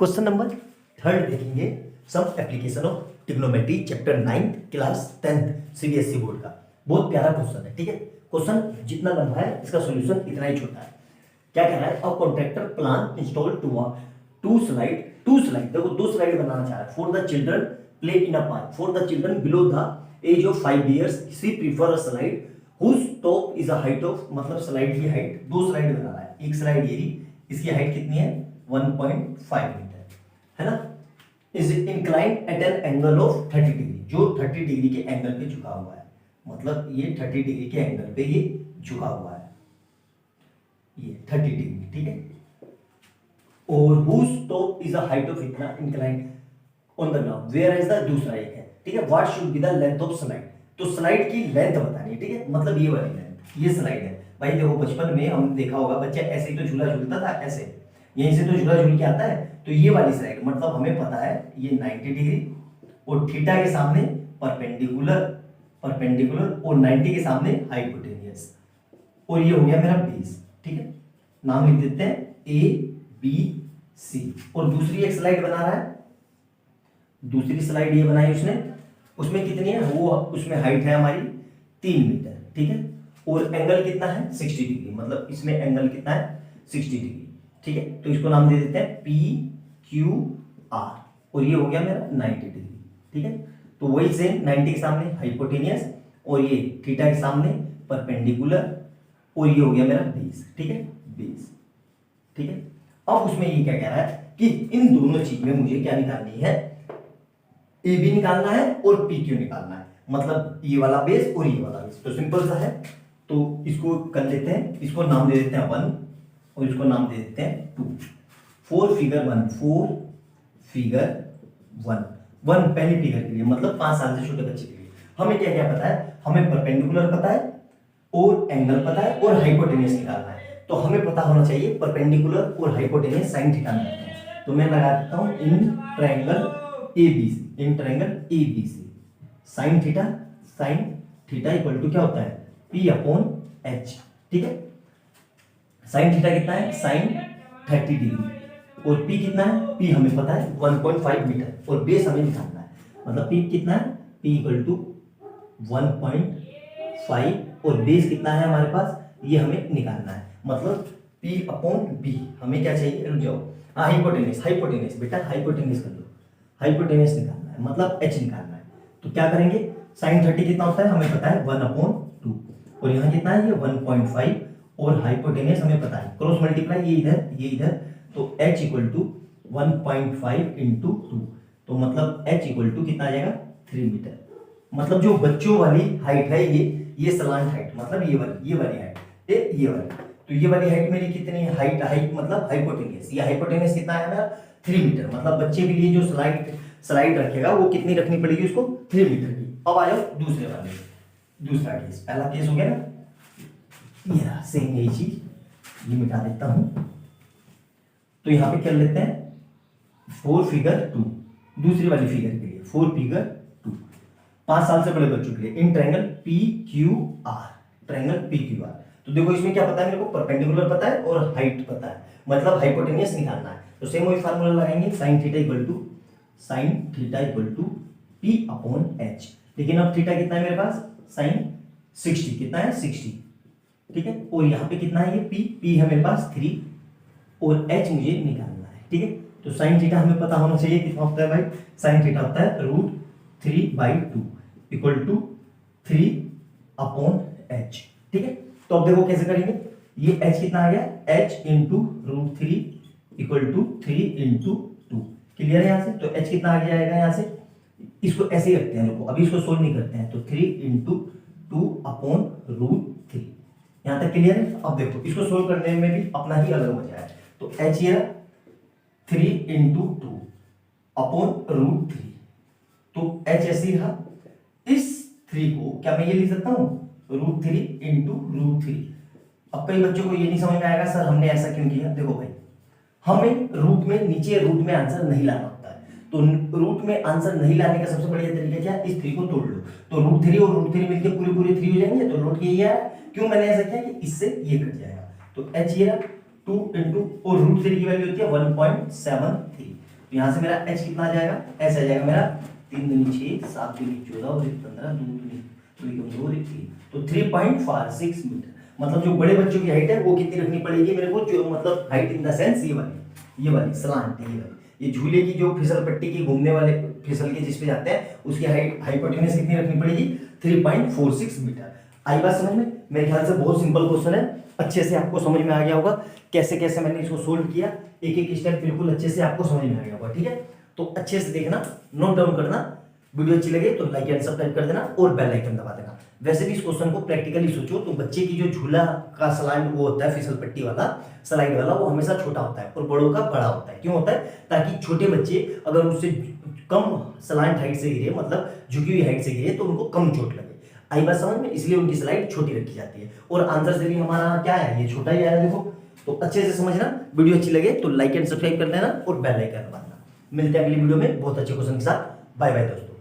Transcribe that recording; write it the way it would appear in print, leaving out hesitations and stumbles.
Question number 3 देखेंगे। Some application of trigonometry chapter 9 class 10th CBSE board का। बहुत प्यारा क्वेश्चन है, ठीक है। क्वेश्चन जितना लंबा है इसका सॉल्यूशन इतना ही छोटा है। क्या कह रहा है? A contractor plan install two slide देखो दो स्लाइड बनाना चाह रहा है। For the children play in a park for the children below the age of 5 years she prefer a slide whose top is a height of, मतलब slide की height, दो slide बना रहा है। एक स्लाइड ये रही, इसकी हाइट कितनी है 1.5 मीटर, है ना। Is inclined at an angle of 30 degree, जो 30 डिग्री के एंगल पे झुका हुआ है, मतलब ये 30 डिग्री के एंगल पे ये झुका हुआ है, ये 30 डिग्री, ठीक है। और whose top is a height of इतना inclined on the ground where is the दूसरा एक है, ठीक है। What should be the length of slide, तो स्लाइड की लेंथ बतानी है, ठीक है। मतलब ये वाली लेंथ, ये स्लाइड है भाई। देखो बचपन में हमने देखा होगा बच्चा ऐसे ही तो झूला झूलता था, ऐसे यहीं से तो झूला झूल के आता है। तो ये वाली स्लाइड, मतलब हमें पता है ये 90 डिग्री और थीटा के सामने परपेंडिकुलर और 90 के सामने हाइपोटेनियस, और ये हो गया मेरा बेस, ठीक है। नाम लिख देते हैं ABC। और दूसरी एक स्लाइड बना रहा है, दूसरी स्लाइड ये बनाई उसने, उसमें कितनी है वो, उसमें हाइट है हमारी 3 मीटर, ठीक है। और एंगल कितना है 60 डिग्री, मतलब इसमें एंगल कितना है 60 डिग्री, ठीक है। तो इसको नाम दे देते हैं PQR, और ये हो गया मेरा 90 डिग्री, ठीक है। तो वही सेम 90 के सामने हाइपोटेनियस और ये थीटा के सामने परपेंडिकुलर, और ये हो गया मेरा बेस, ठीक है, बेस, ठीक है। अब उसमें ये क्या कह रहा है कि इन दोनों चीज में मुझे क्या निकालनी है, AB निकालना है और PQ निकालना है, मतलब ये वाला बेस और ये वाला बेस। तो सिंपल सा है, तो इसको कर लेते हैं, इसको नाम दे देते हैं 1 और इसको नाम दे देते हैं 2। 4 फिगर 1 पहली फिगर के लिए, मतलब 5 साल से छोटे बच्चे के लिए हमें क्या क्या पता है, हमें परपेंडिकुलर पता है और एंगल पता है और हाइपोटेनियस निकालना है। तो हमें पता होना चाहिए परपेंडिकुलर और हाइपोटेनियस साइन थीटा में होते हैं। तो मैं लगा देता हूं in triangle ABC sine theta equal to क्या होता है P/H, ठीक है। साइन थीटा कितना है साइन 30 डिग्री और P कितना है, P हमें पता है 1.5 मीटर और बेस हमें निकालना है, मतलब P कितना है P इक्वल टू 1.5 और बेस कितना है हमारे पास, ये हमें निकालना है, मतलब P/B हमें क्या चाहिए, रुक जाओ, हाइपोटेनियस बेटा, हाइपोटेनियस कर लो, हाइपोटेनियस निकालना है, मतलब H निकालना है। तो क्या करेंगे, साइन 30 कितना होता है हमें पता है 1/2 और यहाँ कितना है ये 1.5 और हाइपोटेनियस हमें पता है, क्रॉस मल्टीप्लाई ये इधर, तो H इक्वल टू 1.5 इंटू 2, तो मतलब H इक्वल टू कितना आ जाएगा 3 मीटर। मतलब जो बच्चों वाली हाइट है ये सलांट हाइट, मतलब ये वाली हाइट, ये वाली, तो ये वाली हाइट मेरी कितनी है, हाइट मतलब हाइपोटेनियस, ये हाइपोटेनियस कितना है मेरा 3 मीटर। मतलब बच्चे के लिए जो स्लाइड रखेगा वो कितनी रखनी पड़ेगी उसको 3 मीटर की। अब आ जाओ दूसरे वाले, दूसरा केस, पहला केस हो गया ना, ये सेम यही चीज, ये मिटा देता हूं। तो यहां पे कर लेते हैं 4 फिगर 2, दूसरी वाली फिगर के लिए 4 फिगर 2, 5 साल से बड़े बच्चों के लिए, इन ट्रायंगल PQR। तो देखो इसमें क्या पता है मेरे को, परपेंडिकुलर पता है और हाइट पता है, मतलब हाइपोटेनियस निकालना है। तो सेम वही फार्मूला लगाएंगे, sign theta equal to P/H। लेकिन अब थीटा कितना है मेरे पास, साइन 60 कितना है 60, ठीक है। और यहाँ पे कितना है ये P है मेरे पास 3 और H मुझे निकालना है, ठीक है। तो साइन थीटा हमें पता होना चाहिए कितना होता है भाई, साइन थीटा होता है √3/2 इक्वल टू 3/H, ठीक है। तो अब देखो कैसे करेंगे, ये H कितना आ गया, H into √3 equal to 3 into 2, clear है यहाँ से। तो H कितना आ जाएगा यहाँ से, इसको ऐसे ही रखते हैं, देखो अभी इसको सोल्व नहीं करते हैं, तो 3 इंटू 2/√3, यहाँ तक क्लियर है। अब देखो इसको सोल्व करने में भी अपना ही अलग मजा है। तो H ये 3 इंटू 2/√3, तो H ऐसे रहा, इस 3 को क्या मैं ये लिख सकता हूँ √3 इंटू √3। अब कई बच्चों को ये नहीं समझ में आएगा सर हमने ऐसा क्यों किया। देखो भाई, हमें नीचे रूट में आंसर नहीं लाना होता है, तो रूट में आंसर नहीं लाने का सबसे बढ़िया तरीका क्या है, इस 3 को तोड़ लो, तो √3 और √3 मिलके पूरे 3 हो जाएंगे। तो रूट ये है, क्यों मैंने ऐसा किया कि इससे ये कट जाएगा। तो H ये 2 इंटू और √3 की वैल्यू होती है 1.73, तो यहाँ से मेरा एच कितना आ जाएगा, एच आ जाएगा मेरा 3 दूनी 6, 7 दूनी 14 और 1 15, 2 दूनी 2 1 3, तो 3.46 मीटर। मतलब जो बड़े बच्चों की हाइट है वो कितनी रखनी पड़ेगी मेरे को, जो मतलब हाइट इन द सेंस ये वाली सलांट, ये वाली, ये झूले की जो फिसल पट्टी की घूमने वाले फिसल के जिस पे जाते हैं उसकी हाइट हाइपोटेनस कितनी रखनी पड़ेगी, 3.46 मीटर। आई बात समझ में? मेरे ख्याल से बहुत सिंपल क्वेश्चन है, अच्छे से आपको समझ में आ गया होगा कैसे कैसे मैंने इसको सोल्व किया, एक एक स्टेप बिल्कुल अच्छे से आपको समझ में आ गया होगा। ठीक है, तो अच्छे से देखना, नोट डाउन करना, वीडियो अच्छी लगे तो लाइक एंड सब्सक्राइब कर देना और बेल आइकन दबा देना। वैसे भी इस क्वेश्चन को प्रैक्टिकली सोचो तो बच्चे की जो झूला का स्लाइड वो होता है, फिसल पट्टी वाला स्लाइड वाला, वो हमेशा छोटा होता है और बड़ों का बड़ा होता है। क्यों होता है? ताकि छोटे बच्चे अगर उससे कम स्लाइड हाइट से गिरे, मतलब झुकी हुई हाइट से गिरे, तो उनको कम चोट लगे। आई बात समझ में? इसलिए उनकी स्लाइड छोटी रखी जाती है। और आंसर से भी हमारा क्या है, ये छोटा ही आया देखो। तो अच्छे से समझना, वीडियो अच्छी लगे तो लाइक एंड सब्सक्राइब कर देना और बेल आइकन दबा देना। मिलते हैं अगली वीडियो में बहुत अच्छे क्वेश्चन के साथ। बाय बाय दोस्तों।